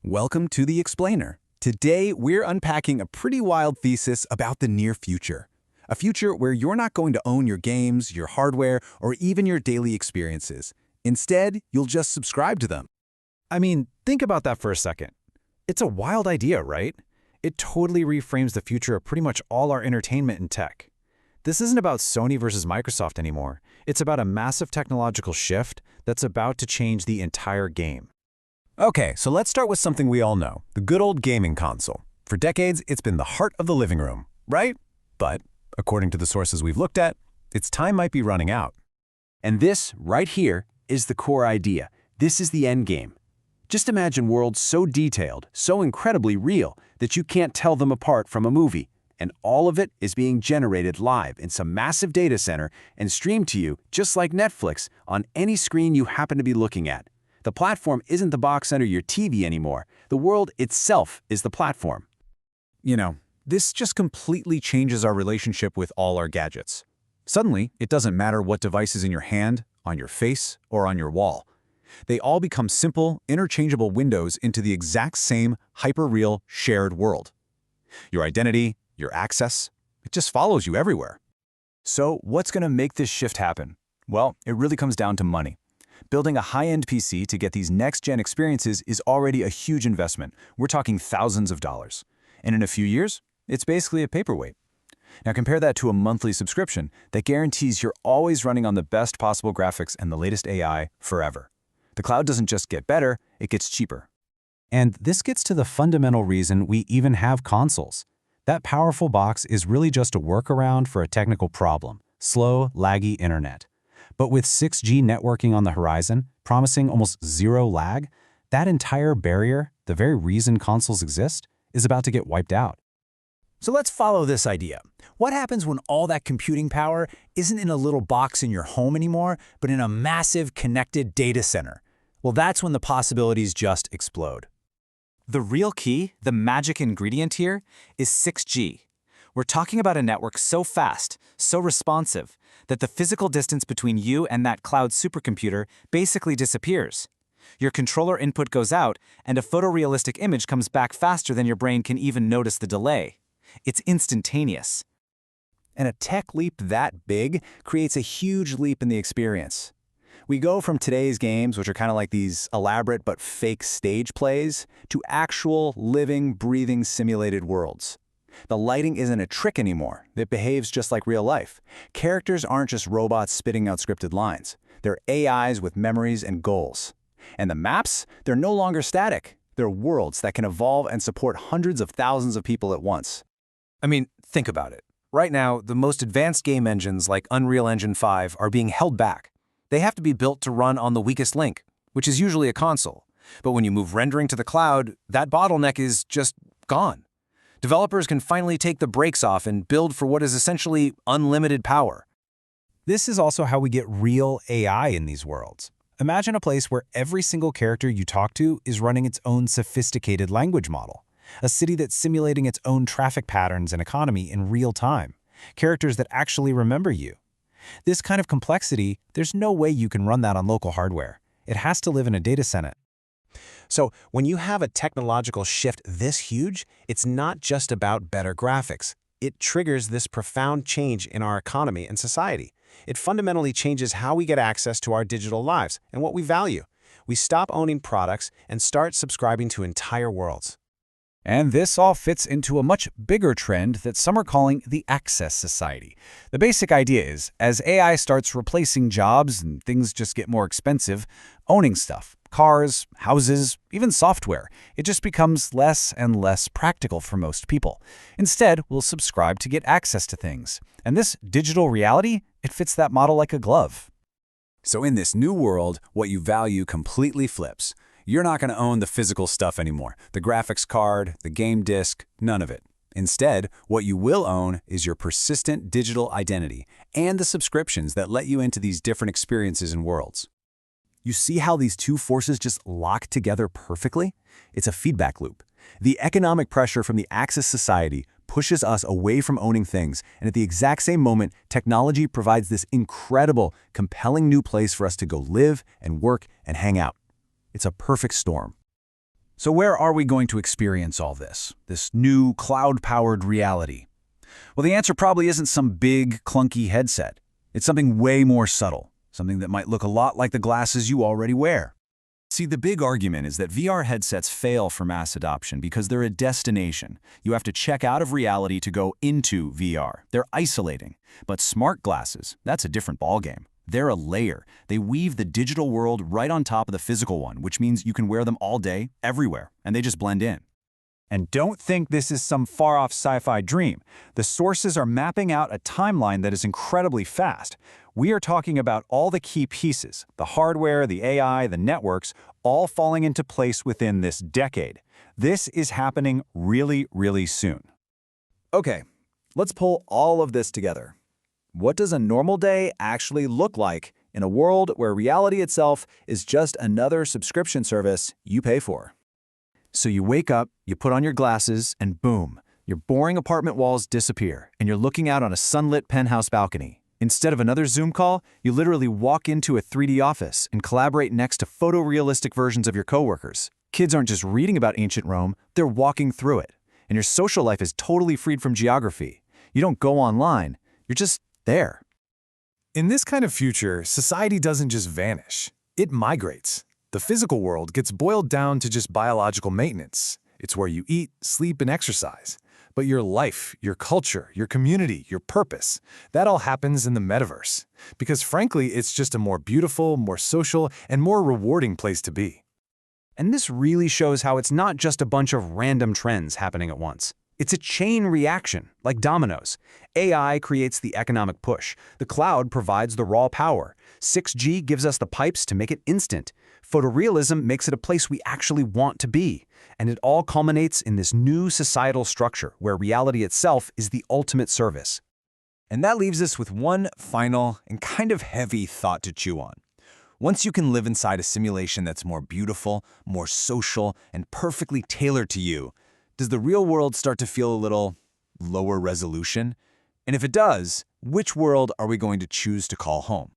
Welcome to The Explainer. Today, we're unpacking a pretty wild thesis about the near future. A future where you're not going to own your games, your hardware, or even your daily experiences. Instead, you'll just subscribe to them. I mean, think about that for a second. It's a wild idea, right? It totally reframes the future of pretty much all our entertainment and tech. This isn't about Sony versus Microsoft anymore. It's about a massive technological shift that's about to change the entire game. Okay, so let's start with something we all know, the good old gaming console. For decades, it's been the heart of the living room, right? But, according to the sources we've looked at, its time might be running out. And this, right here, is the core idea. This is the end game. Just imagine worlds so detailed, so incredibly real, that you can't tell them apart from a movie. And all of it is being generated live in some massive data center and streamed to you, just like Netflix, on any screen you happen to be looking at. The platform isn't the box under your TV anymore. The world itself is the platform. You know, this just completely changes our relationship with all our gadgets. Suddenly, it doesn't matter what device is in your hand, on your face, or on your wall. They all become simple, interchangeable windows into the exact same hyper-real, shared world. Your identity, your access, it just follows you everywhere. So what's going to make this shift happen? Well, it really comes down to money. Building a high-end PC to get these next-gen experiences is already a huge investment. We're talking thousands of dollars. And in a few years, it's basically a paperweight. Now compare that to a monthly subscription that guarantees you're always running on the best possible graphics and the latest AI forever. The cloud doesn't just get better, it gets cheaper. And this gets to the fundamental reason we even have consoles. That powerful box is really just a workaround for a technical problem, slow, laggy internet. But with 6G networking on the horizon, promising almost zero lag, that entire barrier, the very reason consoles exist, is about to get wiped out. So let's follow this idea. What happens when all that computing power isn't in a little box in your home anymore, but in a massive connected data center? Well, that's when the possibilities just explode. The real key, the magic ingredient here, is 6G. We're talking about a network so fast, so responsive, that the physical distance between you and that cloud supercomputer basically disappears. Your controller input goes out, and a photorealistic image comes back faster than your brain can even notice the delay. It's instantaneous. And a tech leap that big creates a huge leap in the experience. We go from today's games, which are kind of like these elaborate but fake stage plays, to actual, living, breathing, simulated worlds. The lighting isn't a trick anymore. It behaves just like real life. Characters aren't just robots spitting out scripted lines. They're AIs with memories and goals. And the maps, they're no longer static. They're worlds that can evolve and support hundreds of thousands of people at once. I mean, think about it. Right now, the most advanced game engines like Unreal Engine 5 are being held back. They have to be built to run on the weakest link, which is usually a console. But when you move rendering to the cloud, that bottleneck is just gone. Developers can finally take the brakes off and build for what is essentially unlimited power. This is also how we get real AI in these worlds. Imagine a place where every single character you talk to is running its own sophisticated language model. A city that's simulating its own traffic patterns and economy in real time. Characters that actually remember you. This kind of complexity, there's no way you can run that on local hardware. It has to live in a data center. So when you have a technological shift this huge, it's not just about better graphics. It triggers this profound change in our economy and society. It fundamentally changes how we get access to our digital lives and what we value. We stop owning products and start subscribing to entire worlds. And this all fits into a much bigger trend that some are calling the access society. The basic idea is, as AI starts replacing jobs and things just get more expensive, owning stuff, cars, houses, even software, it just becomes less and less practical for most people. Instead, we'll subscribe to get access to things. And this digital reality, it fits that model like a glove. So in this new world, what you value completely flips. You're not going to own the physical stuff anymore. The graphics card, the game disc, none of it. Instead, what you will own is your persistent digital identity and the subscriptions that let you into these different experiences and worlds. You see how these two forces just lock together perfectly? It's a feedback loop. The economic pressure from the access society pushes us away from owning things, and at the exact same moment, technology provides this incredible, compelling new place for us to go live and work and hang out. It's a perfect storm. So where are we going to experience all this new cloud-powered reality? Well, the answer probably isn't some big, clunky headset. It's something way more subtle, something that might look a lot like the glasses you already wear. See, the big argument is that VR headsets fail for mass adoption because they're a destination. You have to check out of reality to go into VR. They're isolating. But smart glasses, that's a different ballgame. They're a layer. They weave the digital world right on top of the physical one, which means you can wear them all day, everywhere, and they just blend in. And don't think this is some far-off sci-fi dream. The sources are mapping out a timeline that is incredibly fast. We are talking about all the key pieces, the hardware, the AI, the networks, all falling into place within this decade. This is happening really, really soon. Okay, let's pull all of this together. What does a normal day actually look like in a world where reality itself is just another subscription service you pay for? So you wake up, you put on your glasses, and boom, your boring apartment walls disappear, and you're looking out on a sunlit penthouse balcony. Instead of another Zoom call, you literally walk into a 3D office and collaborate next to photorealistic versions of your coworkers. Kids aren't just reading about ancient Rome, they're walking through it. And your social life is totally freed from geography. You don't go online, you're just there. In this kind of future, society doesn't just vanish. It migrates. The physical world gets boiled down to just biological maintenance. It's where you eat, sleep, and exercise. But your life, your culture, your community, your purpose, that all happens in the metaverse. Because frankly, it's just a more beautiful, more social, and more rewarding place to be. And this really shows how it's not just a bunch of random trends happening at once. It's a chain reaction, like dominoes. AI creates the economic push. The cloud provides the raw power. 6G gives us the pipes to make it instant. Photorealism makes it a place we actually want to be. And it all culminates in this new societal structure where reality itself is the ultimate service. And that leaves us with one final and kind of heavy thought to chew on. Once you can live inside a simulation that's more beautiful, more social, and perfectly tailored to you, does the real world start to feel a little lower resolution? And if it does, which world are we going to choose to call home?